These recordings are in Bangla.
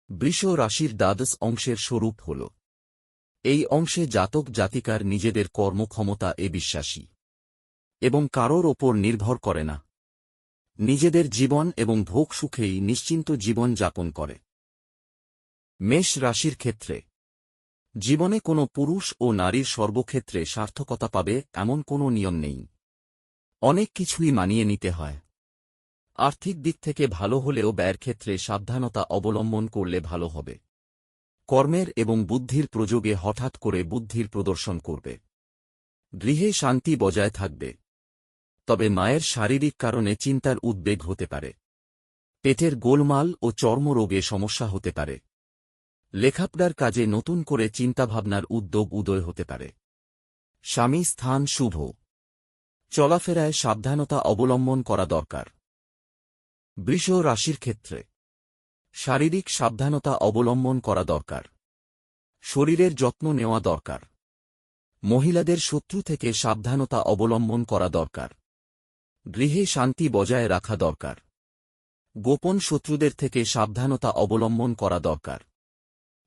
বৃষ রাশির দ্বাদশ অংশের স্বরূপ হল। এই অংশে জাতক জাতিকার নিজেদের কর্মক্ষমতা বিশ্বাসী এবং কারোর ওপর নির্ভর করে না। নিজেদের জীবন এবং ভোগ সুখেই নিশ্চিন্ত জীবন যাপন করে। মেষ রাশির ক্ষেত্রে জীবনে কোনো পুরুষ ও নারীর সর্বক্ষেত্রে সার্থকতা পাবে এমন কোনো নিয়ম নেই। অনেক কিছুই মানিয়ে নিতে হয়। আর্থিক দিক থেকে ভালো হলেও ব্যয়ের ক্ষেত্রে সাবধানতা অবলম্বন করলে ভালো হবে। কর্মের এবং বুদ্ধির প্রযোগে হঠাৎ করে বুদ্ধির প্রদর্শন করবে। গৃহে শান্তি বজায় থাকবে, তবে মায়ের শারীরিক কারণে চিন্তার উদ্বেগ হতে পারে। পেটের গোলমাল ও চর্মরোগে সমস্যা হতে পারে। লেখাপড়ার কাজে নতুন করে চিন্তাভাবনার উদয় হতে পারে। স্বামী স্থান শুভ। চলাফেরায় সাবধানতা অবলম্বন করা দরকার। বৃষ রাশির ক্ষেত্রে শারীরিক সাবধানতা অবলম্বন করা দরকার। শরীরের যত্ন নেওয়া দরকার। মহিলাদের শত্রু থেকে সাবধানতা অবলম্বন করা দরকার। গৃহে শান্তি বজায় রাখা দরকার। গোপন শত্রুদের থেকে সাবধানতা অবলম্বন করা দরকার।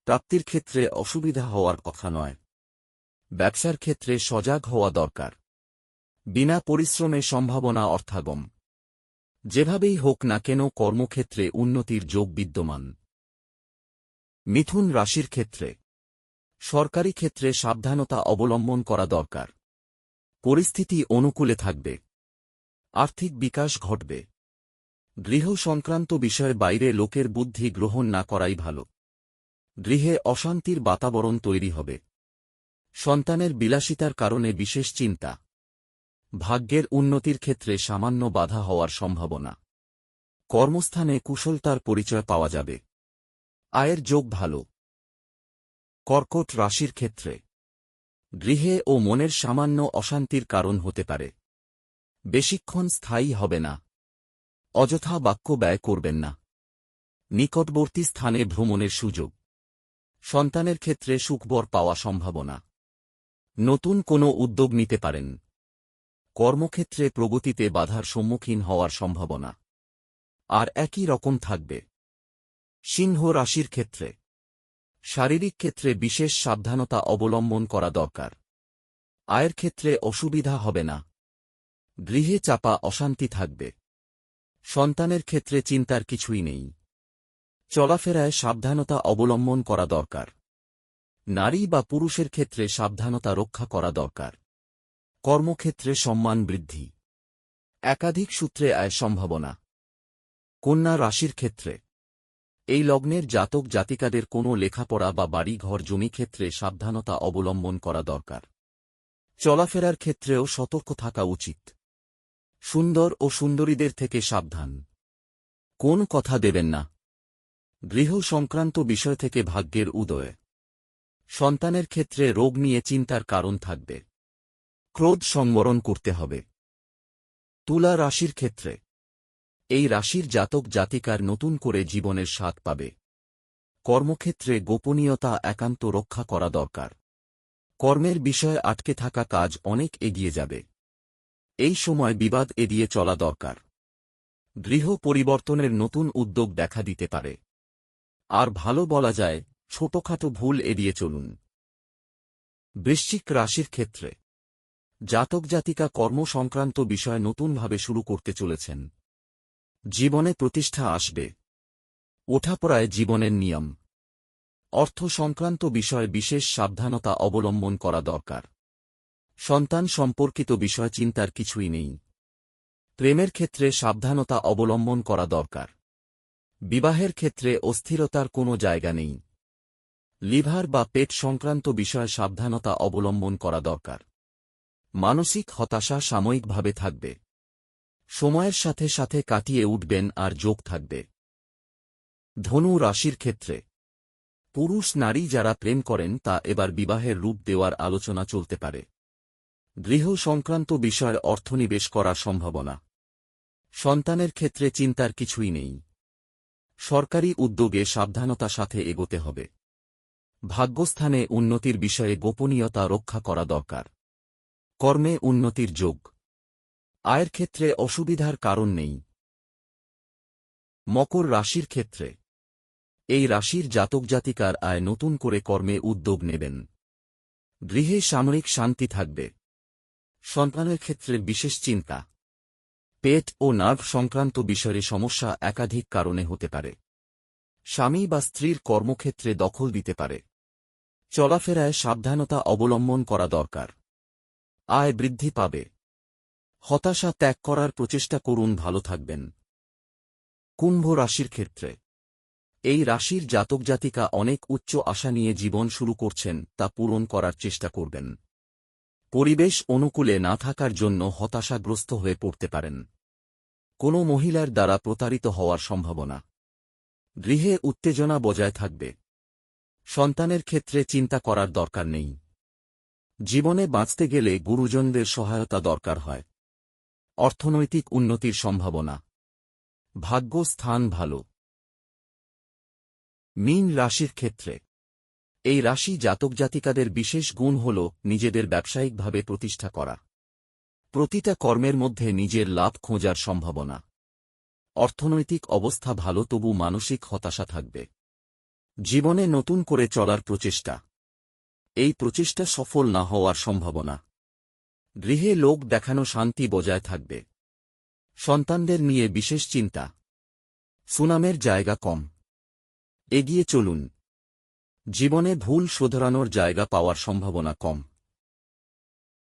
প্রাপ্তির ক্ষেত্রে অসুবিধা হওয়ার কথা নয়। ব্যবসার ক্ষেত্রে সজাগ হওয়া দরকার। বিনা পরিশ্রমে সম্ভাবনা অর্থাগম। যেভাবেই হোক না কেন কর্মক্ষেত্রে উন্নতির যোগ বিদ্যমান। মিথুন রাশির ক্ষেত্রে সরকারি ক্ষেত্রে সাবধানতা অবলম্বন করা দরকার। পরিস্থিতি অনুকূলে থাকবে। আর্থিক বিকাশ ঘটবে। গৃহ সংক্রান্ত বিষয়ে বাইরে লোকের বুদ্ধি গ্রহণ না করাই ভালো। গৃহে অশান্তির বাতাবরণ তৈরি হবে। সন্তানের বিলাসিতার কারণে বিশেষ চিন্তা। ভাগ্যের উন্নতির ক্ষেত্রে সামান্য বাধা হওয়ার সম্ভাবনা। কর্মস্থানে কুশলতার পরিচয় পাওয়া যাবে। আয়ের যোগ ভালো। কর্কট রাশির ক্ষেত্রে গৃহে ও মনের সামান্য অশান্তির কারণ হতে পারে। বেশিক্ষণ স্থায়ী হবে না। অযথা বাক্য ব্যয় করবেন না। নিকটবর্তী স্থানে ভ্রমণের সুযোগ। সন্তানের ক্ষেত্রে সুখবর পাওয়া সম্ভাবনা। নতুন কোনো উদ্যোগ নিতে পারেন। কর্মক্ষেত্রে প্রগতিতে বাধার সম্মুখীন হওয়ার সম্ভাবনা আর একই রকম থাকবে। সিংহ রাশির ক্ষেত্রে শারীরিক ক্ষেত্রে বিশেষ সাবধানতা অবলম্বন করা দরকার। আয়ের ক্ষেত্রে অসুবিধা হবে না। গৃহে চাপা অশান্তি থাকবে। সন্তানের ক্ষেত্রে চিন্তার কিছুই নেই। চলাফেরায় সাবধানতা অবলম্বন করা দরকার। নারী বা পুরুষের ক্ষেত্রে সাবধানতা রক্ষা করা দরকার। কর্মক্ষেত্রে সম্মান বৃদ্ধি। একাধিক সূত্রে আয় সম্ভাবনা। কন্যা রাশির ক্ষেত্রে এই লগ্নের জাতক জাতিকাদের কোনো লেখাপড়া বা বাড়ি ঘর জমি ক্ষেত্রে সাবধানতা অবলম্বন করা দরকার। চলাফেরার ক্ষেত্রেও সতর্ক থাকা উচিত। সুন্দর ও সুন্দরীদের থেকে সাবধান। কোন কথা দেবেন না। গৃহ সংক্রান্ত বিষয় থেকে ভাগ্যের উদয়। সন্তানের ক্ষেত্রে রোগ নিয়ে চিন্তার কারণ থাকবে। ক্রোধ সংবরণ করতে হবে। তুলা রাশির ক্ষেত্রে এই রাশির জাতক জাতিকার নতুন করে জীবনের স্বাদ পাবে। কর্মক্ষেত্রে গোপনীয়তা একান্ত রক্ষা করা দরকার। কর্মের বিষয়ে আটকে থাকা কাজ অনেক এগিয়ে যাবে। এই সময় বিবাদ এড়িয়ে চলা দরকার। গৃহ পরিবর্তনের নতুন উদ্যোগ দেখা দিতে পারে। আর ভালো বলা যায়, ছোটখাটো ভুল এড়িয়ে চলুন। বৃশ্চিক রাশির ক্ষেত্রে জাতক জাতিকা কর্ম সংক্রান্ত বিষয় নতুনভাবে শুরু করতে চলেছেন। জীবনে প্রতিষ্ঠা আসবে। ওঠাপড়ায় জীবনের নিয়ম। অর্থ সংক্রান্ত বিষয়ে বিশেষ সাবধানতা অবলম্বন করা দরকার। সন্তান সম্পর্কিত বিষয় চিন্তার কিছুই নেই। প্রেমের ক্ষেত্রে সাবধানতা অবলম্বন করা দরকার। বিবাহের ক্ষেত্রে অস্থিরতার কোনো জায়গা নেই। লিভার বা পেট সংক্রান্ত বিষয়ে সাবধানতা অবলম্বন করা দরকার। মানসিক হতাশা সাময়িকভাবে থাকবে। সময়ের সাথে সাথে কাটিয়ে উঠবেন আর যোগ থাকবে। ধনু রাশির ক্ষেত্রে পুরুষ নারী যারা প্রেম করেন তা এবার বিবাহের রূপ দেওয়ার আলোচনা চলতে পারে। গৃহ সংক্রান্ত বিষয়ে অর্থনিবেশ করার সম্ভাবনা। সন্তানের ক্ষেত্রে চিন্তার কিছুই নেই। সরকারি উদ্যোগে সাবধানতার সাথে এগোতে হবে। ভাগ্যস্থানে উন্নতির বিষয়ে গোপনীয়তা রক্ষা করা দরকার। কর্মে উন্নতির যোগ। আয়ের ক্ষেত্রে অসুবিধার কারণ নেই। মকর রাশির ক্ষেত্রে এই রাশির জাতক জাতিকার আয় নতুন করে কর্মে উদ্যোগ নেবেন। গৃহে সাময়িক শান্তি থাকবে। সন্তানের ক্ষেত্রে বিশেষ চিন্তা। পেট ও নার্ভ সংক্রান্ত বিষয়ে সমস্যা একাধিক কারণে হতে পারে। স্বামী বা স্ত্রীর কর্মক্ষেত্রে দখল দিতে পারে। চলাফেরায় সাবধানতা অবলম্বন করা দরকার। আয় বৃদ্ধি পাবে। হতাশা ত্যাগ করার প্রচেষ্টা করুন, ভালো থাকবেন। কুম্ভ রাশির ক্ষেত্রে এই রাশির জাতক জাতিকা অনেক উচ্চ আশা নিয়ে জীবন শুরু করছেন, তা পূরণ করার চেষ্টা করবেন। পরিবেশ অনুকূলে না থাকার জন্য হতাশাগ্রস্ত হয়ে পড়তে পারেন। কোনো মহিলার দ্বারা প্রতারিত হওয়ার সম্ভাবনা। গৃহে উত্তেজনা বজায় থাকবে। সন্তানের ক্ষেত্রে চিন্তা করার দরকার নেই। জীবনে বাঁচতে গেলে গুরুজনদের সহায়তা দরকার হয়। অর্থনৈতিক উন্নতির সম্ভাবনা। ভাগ্য স্থান ভালো। মীন রাশির ক্ষেত্রে এই রাশি জাতক জাতিকাদের বিশেষ গুণ হল নিজেদের ব্যবসায়িকভাবে প্রতিষ্ঠা করা। প্রতিটা কর্মের মধ্যে নিজের লাভ খোঁজার সম্ভাবনা। অর্থনৈতিক অবস্থা ভালো, তবু মানসিক হতাশা থাকবে। জীবনে নতুন করে চলার প্রচেষ্টা। এই প্রচেষ্টা সফল না হওয়ার সম্ভাবনা। গৃহে লোক দেখানো শান্তি বজায় থাকবে। সন্তানদের নিয়ে বিশেষ চিন্তা। সুনামের জায়গা কম। এগিয়ে চলুন। জীবনে ভুল শোধরানোর জায়গা পাওয়ার সম্ভাবনা কম।